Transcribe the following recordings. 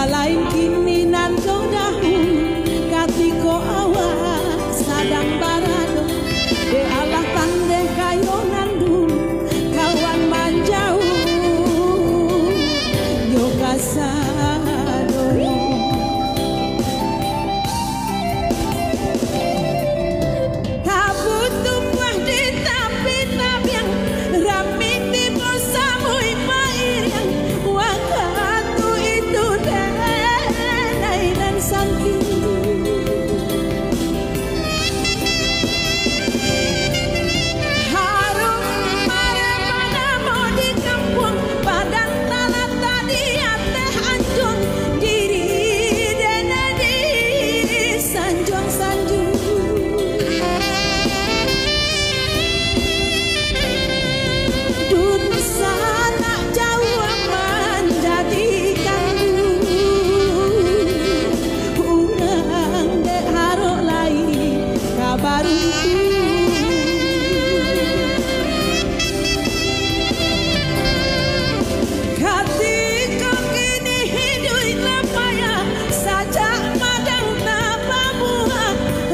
Malain kini nan kau dahulu katiko awak sadang barado de Allah tande kayonan dulu kawan manjauh yoga sado kabut tumpah di tapi tabiang rami tibo samui mairiang wakatu itu denai dan santi harum mare padamu di kampung badan tanah tadi teh anjung diri dene di sanjung sanjung sana jauh menjadikan urang dek harok lain kabar ketika kini hidup lepaya saja madang tapamuha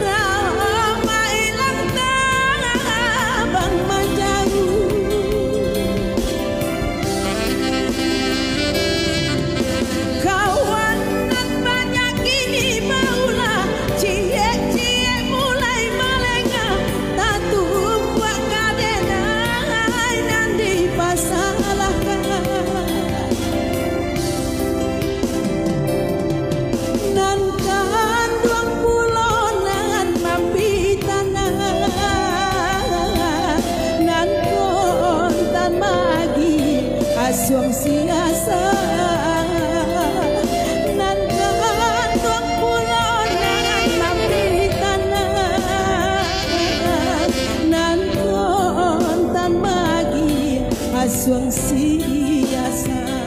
rama ilang tabang menjauh kawanan banyak ini maulah cie-cie mulai malenga tatu buat kadenai dan dipasalahkan nan kandung pulonan mampi tanah nan kontan magi asuang siasa nan kandung pulonan mampi tanah nan kontan magi asuang siasa